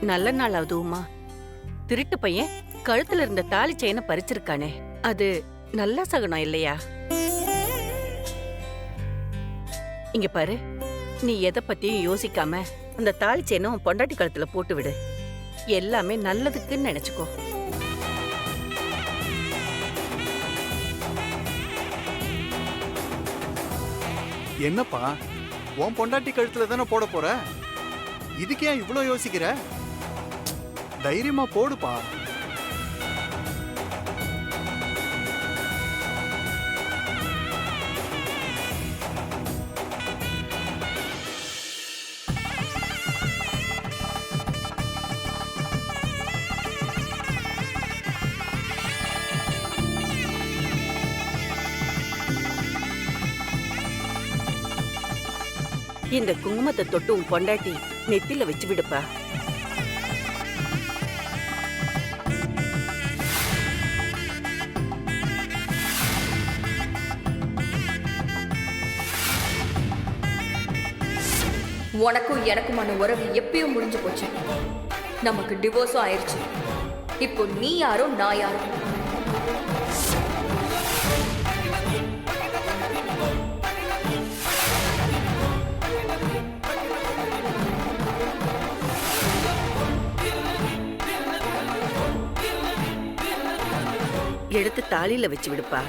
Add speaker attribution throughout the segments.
Speaker 1: நல்ல நாள் அதுவுமா. திருட்டு பையன் கழுத்துல இருந்த தாலி செயினை பறிச்சிருக்கானே, அது நல்ல சகுனம் இல்லையா? இங்க பாரு, நீ எதை பத்தியும் யோசிக்காம அந்த தாலி செயினை உன் பொண்டாட்டி கழுத்துல போட்டு விடு. எல்லாமே நல்லதுக்குன்னு நினைச்சுக்கோ.
Speaker 2: என்னப்பா, உன் பொண்டாட்டி கழுத்துல தானே போட போற? இதுக்கு ஏன் இவ்ளோ யோசிக்கிற? தைரியமா போடுப்பா.
Speaker 1: இந்த குங்குமத்தை தொட்டு உன் பொண்டாட்டி நெத்தில வச்சு விடுப்பா.
Speaker 3: உனக்கும் எனக்குமான உறவு எப்பயும் முடிஞ்சு போச்சு. நமக்கு டிவோர்ஸும் ஆயிடுச்சு. இப்போ நீ யாரோ நான் யாரோ.
Speaker 1: எடுத்து தாலியில வச்சு விடுப்பா.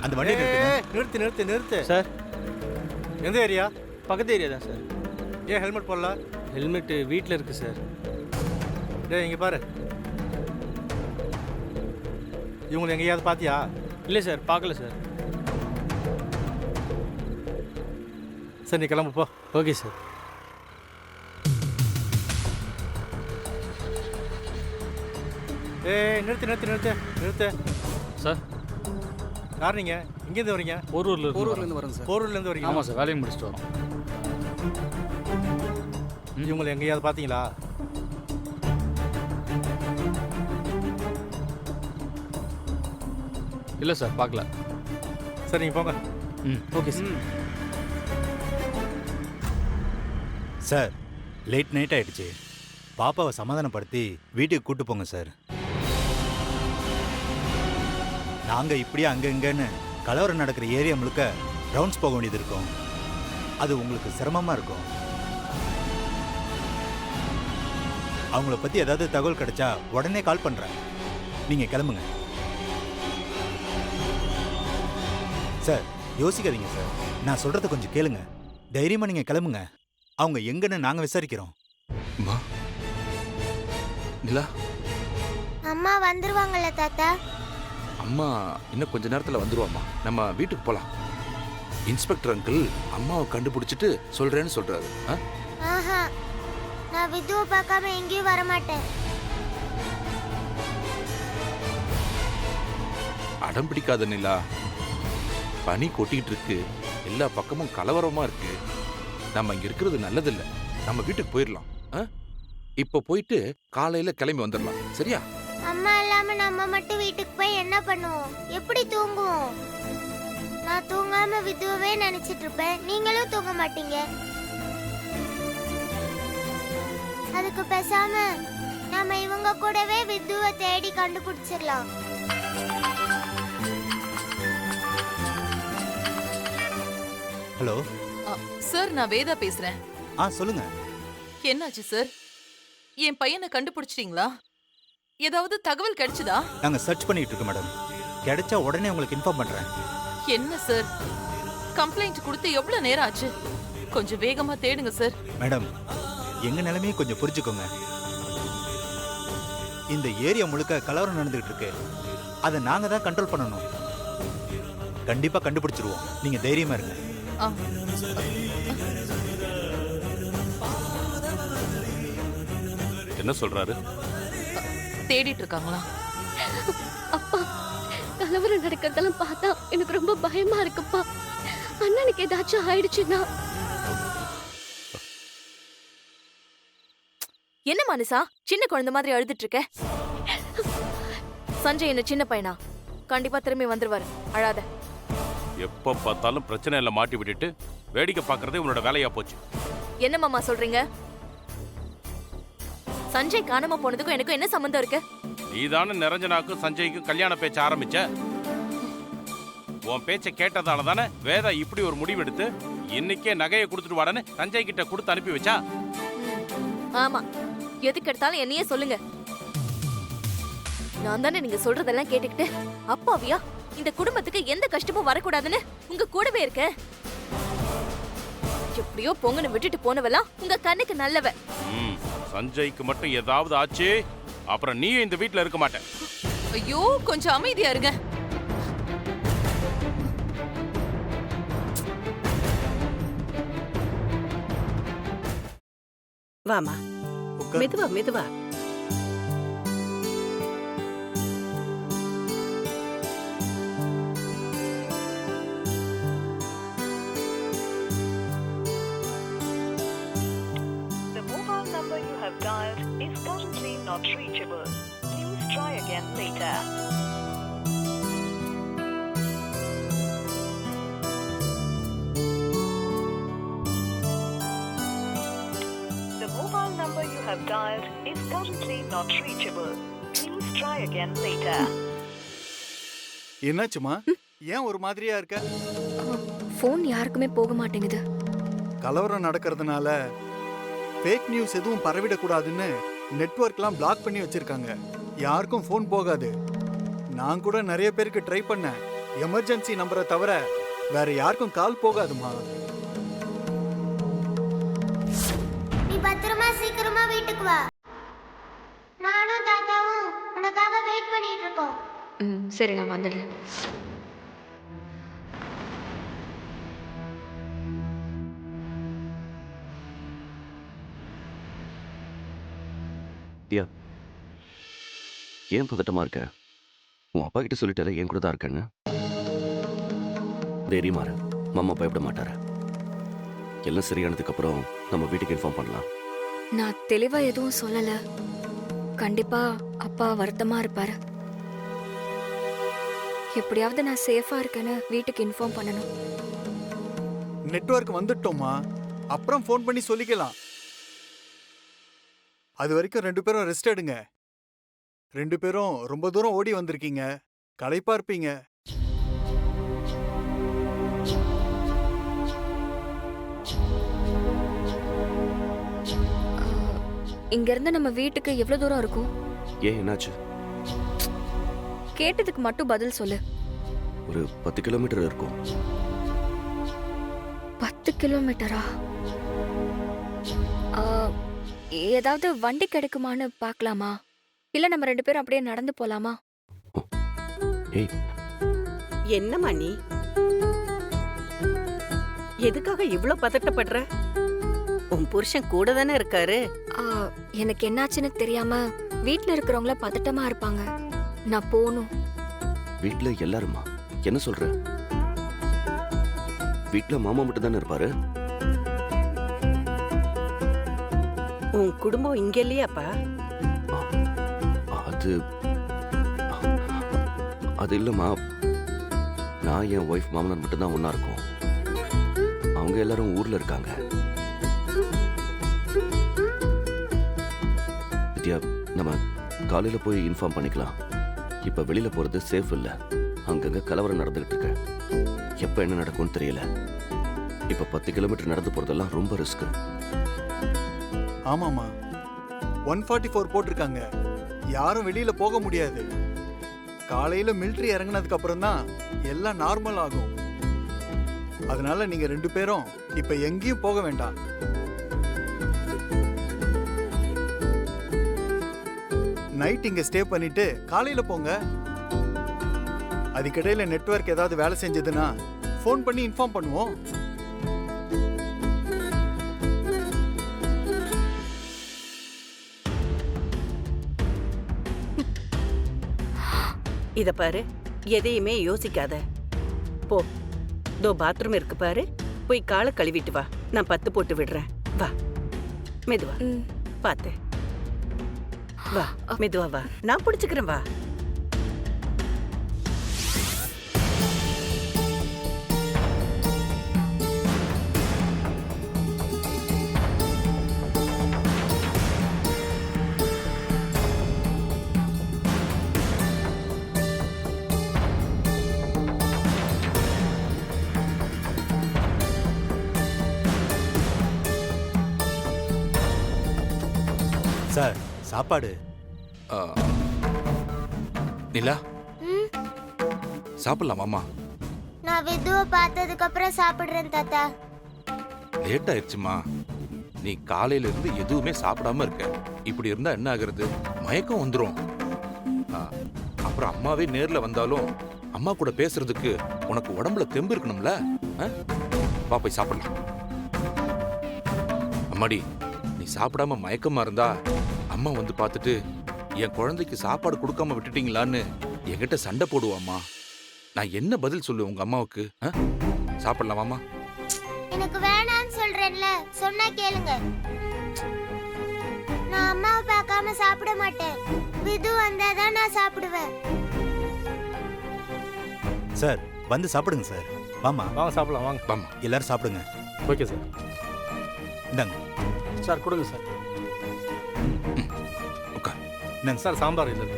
Speaker 2: அந்த வண்டி நிறுத்து நிறுத்து நிறுத்து.
Speaker 4: சார்,
Speaker 2: எந்த ஏரியா?
Speaker 4: பக்கத்து ஏரியா தான் சார்.
Speaker 2: ஏன் ஹெல்மெட் போடல?
Speaker 4: ஹெல்மெட்டு வீட்டில் இருக்குது சார்.
Speaker 2: டேய் இங்க பாரு, இவங்களை எங்கேயாவது பாத்தியா?
Speaker 4: இல்லை சார், பார்க்கல சார்.
Speaker 2: சரி நீ கிளம்பு போ.
Speaker 4: Okay sir.
Speaker 2: ஏய் நிறுத்து நிறுத்து நிறுத்து நிறுத்து.
Speaker 4: சார்,
Speaker 2: யார் நீங்க? இங்கேருந்து வரீங்க?
Speaker 4: போரூர்லேருந்து
Speaker 5: வரேன் சார்.
Speaker 2: போரூர்லேருந்து வரீங்க?
Speaker 4: ஆமாம் சார், வேலையை முடிச்சுட்டு வரோம்.
Speaker 2: இவங்களை எங்கேயாவது பார்த்தீங்களா?
Speaker 4: இல்லை சார், பார்க்கல.
Speaker 2: சரி நீங்கள் போங்க.
Speaker 4: ம், okay sir.
Speaker 6: Sir, late night ஆயிடுச்சு. பாப்பாவை சமாதானப்படுத்தி வீட்டுக்கு கூட்டு போங்க சார். நாங்க இப்படியே அங்க இங்கன்னு கலவரம் நடக்கிற ஏரியா முழுக்க ரவுண்ட்ஸ் போக வேண்டியது இருக்கும். அது உங்களுக்கு சிரமமா இருக்கும். அவங்கள பத்தி ஏதாவது தகவல் கிடைச்சா உடனே கால் பண்றேன். நீங்க கிளம்புங்க சார். யோசிக்காதீங்க சார், நான் சொல்றத கொஞ்சம் கேளுங்க. தைரியமா நீங்க கிளம்புங்க. அவங்க எங்கன்னு நாங்க விசாரிக்கிறோம்.
Speaker 5: அம்மா, நிலா,
Speaker 7: அம்மா வந்துருவாங்கல்ல தாத்தா?
Speaker 5: அம்மா இன்னும் கொஞ்ச நேரத்தில் வந்துருவாம்மா. நம்ம வீட்டுக்கு போகலாம். இன்ஸ்பெக்டர் அங்கிள் அம்மாவை கண்டுபிடிச்சிட்டு சொல்றேன்னு சொல்றாரு.
Speaker 7: ஆஹா, நான் விதுவை பார்க்காம எங்கேயும் வரமாட்டேன்.
Speaker 5: அடம் பிடிக்காத நிலா. பனி கொட்டிட்டு இருக்கு, எல்லா பக்கமும் கலவரமா இருக்கு. நம்ம இங்க இருக்கிறது நல்லதில்லை. நம்ம வீட்டுக்கு போயிடலாம். இப்போ போயிட்டு காலையில கிளம்பி வந்துடலாம். சரியா?
Speaker 7: அம்மா இல்லாம நம்ம மட்டும் வீட்டுக்கு போய் என்ன பண்ணுவோம்? எப்படி தூங்குவோம்? நான் தூங்காம விதுவே நினைச்சிட்டு இருப்பேன். நீங்களும் தூங்க மாட்டீங்க. அதுக்கு பேசாம நாம இவங்க கூடவே விதுவை தேடி கண்டுபிடிச்சிடலாம்.
Speaker 6: ஹலோ.
Speaker 8: சார் நான் வேதா பேசுறேன்.
Speaker 6: சொல்லுங்க.
Speaker 8: என்னாச்சு சார்? என் பையனை கண்டுபிடிச்சிட்டீங்களா? ஏதாவது தகவல் கிடைச்சதா?
Speaker 6: நாங்க சர்ச் பண்ணிட்டு இருக்கோம் மேடம். கிடைச்சா உடனே உங்களுக்கு இன்ஃபார்ம் பண்றேன்.
Speaker 8: என்ன சார், கம்ப்ளைண்ட் கொடுத்து எவ்வளவு நேரம் ஆச்சு? கொஞ்சம் வேகமா தேடுங்க சார்.
Speaker 6: மேடம், எங்க நிலைமையை கொஞ்சம் புரிஞ்சுக்கோங்க. இந்த ஏரியா முழுக்க கலவரம் நடந்துகிட்டு இருக்கு. அதை நாங்க தான் கண்ட்ரோல் பண்ணணும். கண்டிப்பா கண்டுபிடிச்சிருவோம். நீங்க தைரியமா இருங்க.
Speaker 5: என்ன சொல்றாரு?
Speaker 8: தேடிட்டு இருக்காங்களா?
Speaker 9: அப்பா, கலவரம் நடக்கிறதெல்லாம் பார்த்தா எனக்கு ரொம்ப பயமா இருக்குப்பா. அண்ணனுக்கு ஏதாச்சும் ஆயிடுச்சுன்னா.
Speaker 3: என்ன மனுஷா சின்ன குழந்தை மாதிரி அழுதுட்டு இருக்க? சஞ்சய் என்ன சின்ன பையனா? கண்டிப்பா திரும்பி வந்துருவாரு, அழாத.
Speaker 5: எப்ப பார்த்தாலும் பிரச்சனையில மாட்டி விட்டுட்டு வேடிக்கை பார்க்கறதே உன்னோட வேலையா போச்சு.
Speaker 3: என்ன மாமா சொல்றீங்க? சஞ்சய் காணாம போனதுக்கும் எனக்கும் என்ன சம்பந்தம் இருக்கு?
Speaker 5: நீதானே நிரஞ்சனாக்கும் சஞ்சய்க்கும் கல்யாண பேச்ச ஆரம்பிச்ச. உன் பேச்ச கேட்டதால தானே வேதா இப்படி ஒரு முடிவு எடுத்து இன்னைக்கே நகையை கொடுத்துட்டு வாடன்னு சஞ்சய் கிட்ட கொடுத்து அனுப்பி வச்சா.
Speaker 3: ஆமா, எதுக்கு எடுத்தாலும் என்னையே சொல்லுங்க. நான் தானே நீங்க சொல்றதெல்லாம் கேட்டுக்கிட்டு அப்பாவியா இந்த குடும்பத்துக்கு எந்த கஷ்டமும் வரக்கூடாதுன்னு உங்க கூடவே இருக்க. எப்படியோ பொங்கன்னு விட்டுட்டு போனவெல்லாம் உங்க கண்ணுக்கு நல்லவ.
Speaker 5: சஞ்சய்க்கு மட்டும் ஏதாவது ஆச்சு அப்புறம் நீ இந்த வீட்ல இருக்க மாட்டேன்.
Speaker 8: ஐயோ, கொஞ்சம் அமைதியா இருங்க.
Speaker 1: வாமா, மெதுவா மெதுவா.
Speaker 10: The mobile number you have dialed is currently not reachable. Please try again later. The mobile number you have dialed is currently not reachable. Please try again later.
Speaker 11: என்னாச்சுமா? ஏன் ஒரு மாதிரியா இருக்க?
Speaker 3: ஃபோன் யாருக்குமே போக மாட்டேங்குது.
Speaker 11: கலவரம் நடக்கிறதுனால ஃபேக் நியூஸ் எதுவும் பரவிடக்கூடாதுன்னு நெட்வொர்க்லாம் பிளாக் பண்ணி வச்சிருக்காங்க. யாருக்கும் ஃபோன் போகாது. நான் கூட நிறைய பேருக்கு ட்ரை பண்ணேன். எமர்ஜென்சி நம்பரை தவிர வேற யாருக்கும் கால் போகாதுமா.
Speaker 7: நீ பத்திரமா சீக்கிரமா வீட்டுக்கு வா. நானும் தாத்தாவும் உனக்காக வெயிட் பண்ணிட்டு இருக்கோம்.
Speaker 3: சரி, நான் வந்துடுறேன்.
Speaker 12: ஏன் பதட்டமா இருக்க? உன் அப்பா கிட்ட சொல்லிட்டாரு என் கூட தான் இருக்கேன்னு. தைரியமா இரு, மாமா பயப்பட மாட்டாரு. எல்லாம் சரியானதுக்கு அப்புறம் நம்ம வீட்டுக்கு இன்ஃபார்ம் பண்ணலாம்.
Speaker 3: நான் தெளிவா எதுவும் சொல்லல. கண்டிப்பா அப்பா வருத்தமா இருப்பாரு. எப்படியாவது நான் சேஃபா இருக்கேன்னு வீட்டுக்கு இன்ஃபார்ம் பண்ணணும்.
Speaker 11: நெட்வொர்க் வந்துட்டோமா, அப்புறம் ஃபோன் பண்ணி சொல்லிக்கலாம். அது வரைக்கும் 2 பேரும் ரெஸ்ட் எடுங்க. 2 பேரும் ரொம்ப தூரம் ஓடி வந்திருக்கீங்க, களைப்பா இருப்பீங்க.
Speaker 3: இங்க இருந்து நம்ம வீட்டுக்கு எவ்வளவு தூரம் இருக்கும்?
Speaker 12: ஏன் என்னாச்சு?
Speaker 3: கேட்டதுக்கு மட்டும் பதில் சொல்லு.
Speaker 12: ஒரு 10 கிலோமீட்டர் இருக்கும்.
Speaker 3: 10 கிலோமீட்டரா? ஏதாவது வண்டி கிடைக்குமான்னு பார்க்கலாமா? இல்ல நம்ம 2 பேரும் அப்படியே நடந்து போலாமா?
Speaker 12: ஏய்,
Speaker 1: என்னம்மா நீ? எதுக்காக இவ்ளோ பதட்டப்படுற? உன் புருஷன் கூட தானே இருக்காரு.
Speaker 3: எனக்கு என்னாச்சுன்னு தெரியாம வீட்ல இருக்கிறவங்கள பதட்டமா இருப்பாங்க. நான் போகணும்.
Speaker 12: வீட்ல எல்லாருமா? என்ன சொல்ற? வீட்ல மாமா மட்டும் தானே இருப்பாரு.
Speaker 1: உன் குடும்பம் இங்க இல்லையாப்பா?
Speaker 12: அது இல்லம்மா. நான் என் ஒய்ஃப் மாமனார் மட்டும் தான் ஒண்ணா இருக்கோம். அவங்க எல்லாரும் ஊர்ல இருக்காங்க. வித்யா, நம்ம காலையில போய் இன்ஃபார்ம் பண்ணிக்கலாம். இப்ப வெளியில போறது சேஃப் இல்ல. அங்கங்க கலவரம் நடந்துகிட்டு இருக்கு. எப்ப என்ன நடக்கும்னு தெரியல. இப்ப 10 கிலோமீட்டர் நடந்து போறதெல்லாம் ரொம்ப ரிஸ்க்.
Speaker 11: ஆமாமா, 144 போட்டிருக்காங்க. யாரும் வெளியில போக முடியாது. காலையில மிலிட்டரி இறங்கினதுக்கு அப்புறம் தான் எல்லாம் நார்மல் ஆகும். அதனால நீங்க 2 பேரும் இப்ப எங்கேயும் போக வேண்டாம். நைட் இங்க ஸ்டே பண்ணிட்டு காலையில போங்க. அதுக்கிடையில நெட்வொர்க் ஏதாவது வேலை செஞ்சதுன்னா ஃபோன் பண்ணி இன்ஃபார்ம் பண்ணுவோம்.
Speaker 1: இத பாரு, எதையுமே யோசிக்காத. போ, தோ பாத்ரூம் இருக்கு பாரு, போய் காலை கழுவிட்டு வா. நான் 10 போட்டு விடுறேன். வா, மெதுவா பாத்து வா, மெதுவா வா, நான் பிடிச்சுக்கிறேன். வா.
Speaker 6: சார், சாப்பாடு.
Speaker 5: நிலா, சாப்பிடலாமாம்மா?
Speaker 7: நான் விதுவை பார்த்ததுக்கு அப்புறம் சாப்பிடுறேன் தாத்தா.
Speaker 5: லேட் ஆயிடுச்சுமா. நீ காலையில இருந்து எதுவுமே சாப்பிடாம இருக்க. இப்படி இருந்தா என்ன ஆகுறது? மயக்கம் வந்துடும். அப்புறம் அம்மாவே நேர்ல வந்தாலும் அம்மா கூட பேசுறதுக்கு உனக்கு உடம்புல தெம்பு இருக்கணும்ல. வா, போய் சாப்பிடலாம். அம்மாடி, நீ சாப்பிடாம மயக்கமா இருந்தா அம்மா வந்து பார்த்துட்டு என் குழந்தைக்கு சாப்பாடு கொடுக்காம விட்டுட்டீங்களான்னு என்கிட்ட சண்டை போடுவாமா. நான் என்ன பதில் சொல்லுவேன் உங்க அம்மாவுக்கு? சாப்பிடலாமாமா?
Speaker 7: எனக்கு வேணாம்னு சொல்றேன்ல, சொன்னா கேளுங்க. நான் அம்மாவை பார்க்காம சாப்பிட மாட்டேன். விது வந்தாதான் நான் சாப்பிடுவேன்.
Speaker 6: சார், வந்து சாப்பிடுங்க சார். வாமா,
Speaker 2: வாங்க சாப்பிடலாம். வாங்க.
Speaker 5: வாமா,
Speaker 6: எல்லாரும் சாப்பிடுங்க.
Speaker 2: Okay sir.
Speaker 6: இந்தாங்க
Speaker 4: சார், கொடுங்க சார்.
Speaker 5: உட்கார்.
Speaker 6: இந்தாங்க
Speaker 2: சார், சாம்பார் இல்லை.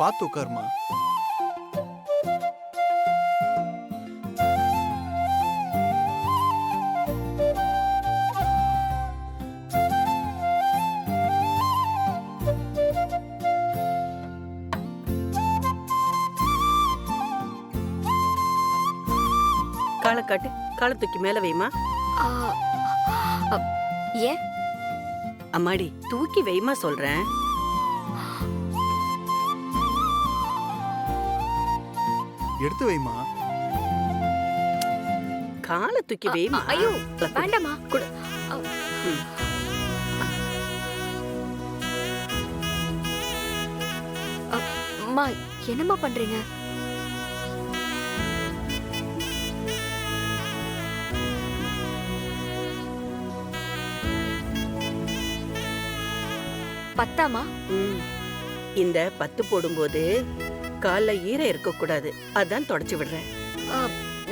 Speaker 11: பார்த்து உட்காருமா.
Speaker 1: காலை காட்டு, காலை தூக்கி மேல வைமா.
Speaker 3: ஏன்?
Speaker 1: அம்மாடி, தூக்கி வைமா சொல்றேன்.
Speaker 11: எடுத்து வைமா.
Speaker 1: காலை தூக்கி வைமா.
Speaker 3: ஐயோ, வேண்டாமா.
Speaker 1: குடு.
Speaker 3: அம்மா, என்னம்மா பண்றீங்க? பத்தாமா?
Speaker 1: இந்த 10 போடும்போது கால்ல ஈரம் இருக்க கூடாது. அதான் தொடச்சு விடுறேன்.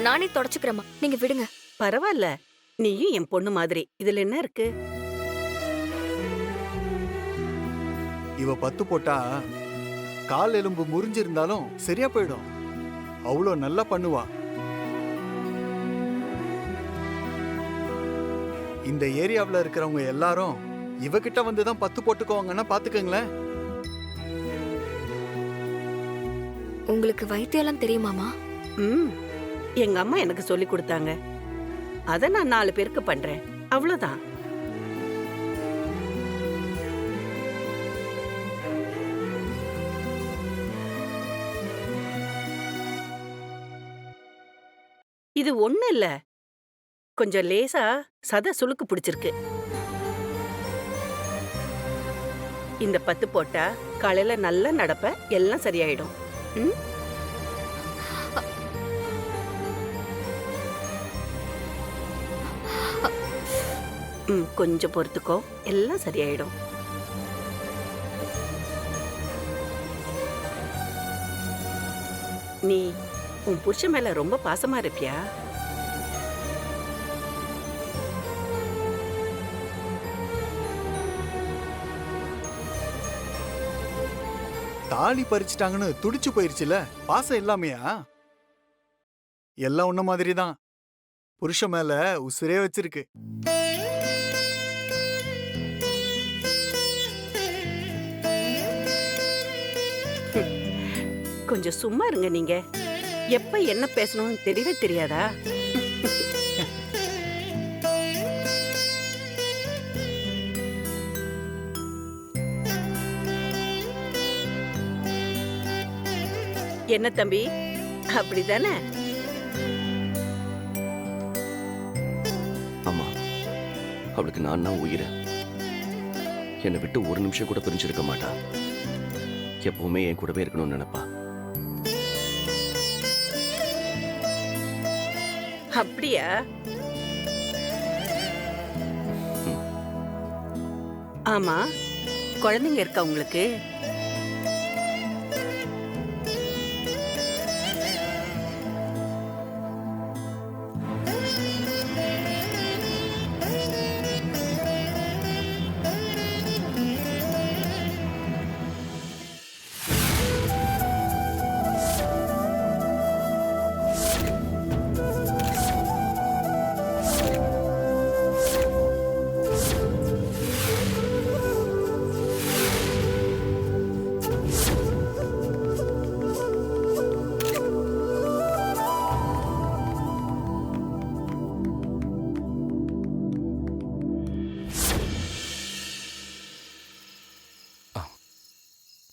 Speaker 3: நானே தொடச்சுக்கிறேம்மா, நீங்க விடுங்க.
Speaker 1: பரவாயில்ல, நீயும் என் பொண்ணு மாதிரி. இதுல என்ன இருக்கு?
Speaker 11: இவ 10 போட்டா கால் எலும்பு முறிஞ்சிருந்தாலும் சரியா போயிடும். அவ்வளோ நல்லா பண்ணுவா. இந்த ஏரியாவில் இருக்கிறவங்க எல்லாரும் இவகிட்ட வந்து தான் 10 போட்டுக்குவாங்கன்னா பாத்துக்கங்களேன்.
Speaker 3: உங்களுக்கு வைத்தியெல்லாம் தெரியுமாமா?
Speaker 1: எங்க அம்மா எனக்கு சொல்லி கொடுத்தாங்க. அத நான் 4 பேருக்கு பண்றேன். அவ்வளவுதான். இது ஒண்ணு இல்ல, கொஞ்சம் லேசா சத சுளுக்கு பிடிச்சிருக்கு. இந்த 10 போட்டா காலையில நல்லா நடப்ப, எல்லாம் சரியாயிடும். கொஞ்சம் பொறுத்துக்கோ, எல்லாம் சரியாயிடும். நீ உன் புருஷன் மேல ரொம்ப பாசமா இருப்பியா?
Speaker 11: தாலி பறிச்சிட்டாங்கன்னு துடிச்சு போயிருச்சுல, பாசம் இல்லாமையா? எல்லாம் உன்ன மாதிரி தான், புருஷன் மேல உசுரே வச்சிருக்கு.
Speaker 1: கொஞ்சம் சும்மா இருங்க நீங்க. எப்ப என்ன பேசணும்னு தெரியவே தெரியாதா? என்ன தம்பி, அப்படிதானே?
Speaker 12: ஆமா, அவளுக்கு நான் தான் உயிர். என்னை விட்டு ஒரு நிமிஷம் கூட பிரிஞ்சிருக்க மாட்டா. எப்பவுமே என் கூடவே இருக்கணும்னு நினைப்பா.
Speaker 1: அப்படியா? ஆமா, குழந்தைங்க இருக்கா உங்களுக்கு?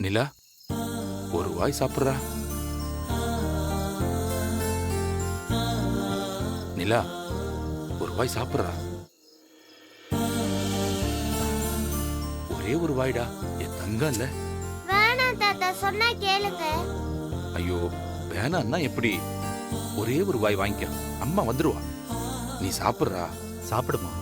Speaker 5: நிலா, ஒரு வாய் சாப்பிட்றா. நிலா, ஒரு வாய் சாப்பிட்றா. ஒரே ஒரு வாய்டா, என் தங்கம் இல்ல.
Speaker 7: வேணாம் தாத்தா, சொன்னா கேளுங்க.
Speaker 5: ஐயோ, வேணான்னா எப்படி? ஒரே ஒரு வாய் வாங்கிக்க, அம்மா வந்துருவா. நீ சாப்பிட்றா.
Speaker 6: சாப்பிடுமா?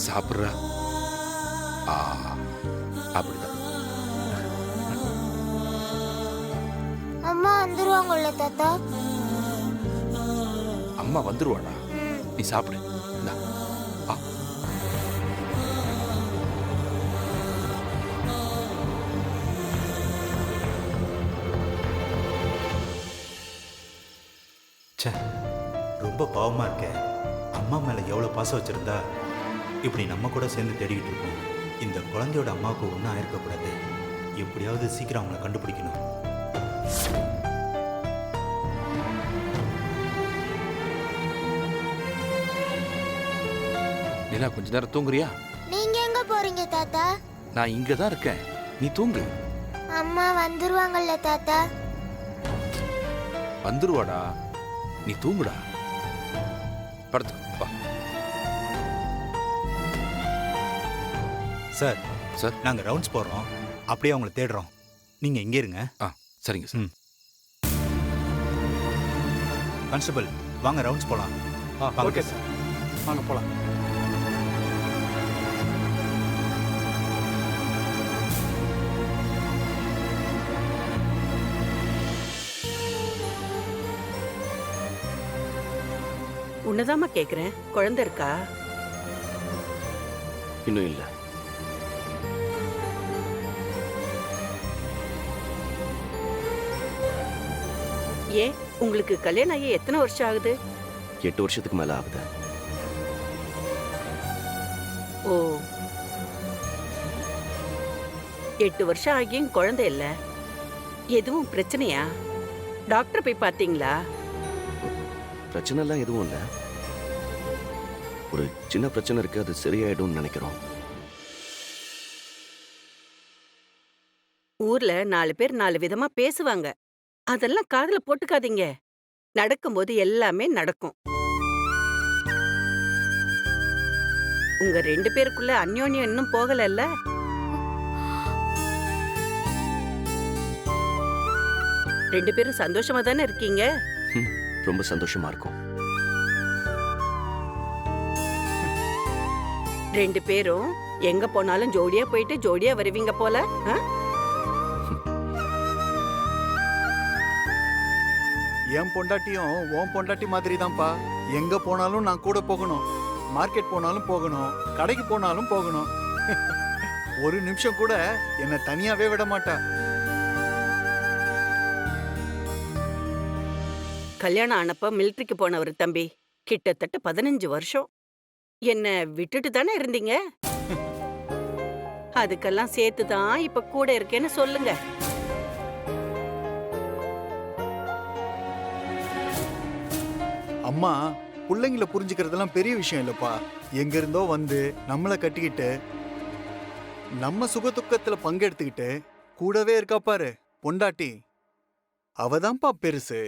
Speaker 5: சாப்பிட்றா. ஆ, அப்படிதான்.
Speaker 7: அம்மா வந்துருவாங்கல்ல தாத்தா?
Speaker 5: அம்மா வந்துருவாடா, நீ சாப்பிடு. இந்தா. ஆ.
Speaker 6: ச்சே, ரொம்ப பாவமா இருக்கே. அம்மா மேல எவ்வளவு பாசம் வச்சிருந்தா இப்படி நம்ம கூட சேர்ந்து தேடிக்கிட்டு இருக்கோம். இந்த குழந்தையோட அம்மாவுக்கு ஒன்றும் ஆயிருக்கக்கூடாது. எப்படியாவது சீக்கிரம் அவங்கள கண்டுபிடிக்கணும்.
Speaker 5: நிலா, கொஞ்ச நேரம் தூங்குறியா?
Speaker 7: நீங்க எங்க போறீங்க தாத்தா?
Speaker 5: நான் இங்க தான் இருக்கேன், நீ தூங்கு.
Speaker 7: அம்மா வந்துருவாங்கல்ல தாத்தா?
Speaker 5: வந்துருவாடா, நீ தூங்குடா. படுத்து வா.
Speaker 6: சார்,
Speaker 5: சார்,
Speaker 6: நாங்கள் ரவுண்ட்ஸ் போடுறோம், அப்படியே அவங்கள தேடுறோம். நீங்கள் இங்கே இருங்க.
Speaker 5: சரிங்க சார்.
Speaker 6: கான்ஸ்டபிள், வாங்க ரவுண்ட்ஸ் போகலாம்.
Speaker 2: ஓகே சார், வாங்க போகலாம்.
Speaker 1: உன்னதாமா கேக்குறேன், குழந்தை இருக்கா?
Speaker 12: இன்னும் இல்லை.
Speaker 1: ஏன், உங்களுக்கு கல்யாணம் ஆகி எத்தனை வருஷம் ஆகுது?
Speaker 12: 8 வருஷத்துக்கு மேல ஆகுது.
Speaker 1: ஓ, 8 வருஷம் ஆகியும் குழந்தை இல்ல. எதுவும் பிரச்சனையா? டாக்டர் போய் பாத்தீங்களா?
Speaker 12: பிரச்சனை எல்லாம் எதுவும் இல்லை. ஒரு சின்ன பிரச்சனை இருக்கு, அது சரியாயிடும்னு நினைக்கிறோம்.
Speaker 1: ஊர்ல 4 பேர் 4 விதமா பேசுவாங்க. அதெல்லாம் காதுல போட்டுக்காதீங்க. நடக்கும்போது எல்லாமே நடக்கும். உங்க 2 பேருக்குள்ள அந்யோன்யம் இன்னும் போகலல்ல? ரெண்டு பேரும் சந்தோஷமா தானே இருக்கீங்க?
Speaker 12: ரொம்ப சந்தோஷமா இருக்கும்.
Speaker 1: 2 பேரும் எங்க போனாலும் ஜோடியா போயிட்டு ஜோடியா வருவீங்க போல.
Speaker 11: என் பொண்டாட்டியும் உன் பொண்டாட்டி மாதிரி தான்ப்பா. எங்க போனாலும் நான் கூட போகணும். மார்க்கெட் போனாலும் போகணும், கடைக்கு போனாலும் போகணும். ஒரு நிமிஷம் கூட என்னை தனியாவே விட மாட்டா.
Speaker 1: கல்யாணம் ஆனப்ப மிலிட்டரிக்கு போனவர் தம்பி. கிட்டத்தட்ட 15 வருஷம். என்ன விட்டுட்டு தானே இருந்தீங்க? அதுக்கெல்லாம் சேர்த்து தான் இப்ப கூட இருக்கேன்னு சொல்லுங்க.
Speaker 11: அம்மா பிள்ளைங்கள புரிஞ்சுக்கிறதெல்லாம் பெரிய விஷயம் இல்லப்பா. எங்க இருந்தோ வந்து நம்மளை கட்டிக்கிட்டு நம்ம சுகதுக்கத்துல பங்கெடுத்துக்கிட்டு கூடவே இருக்கா பாரு பொண்டாட்டி, அவதான்ப்பா பெருசு.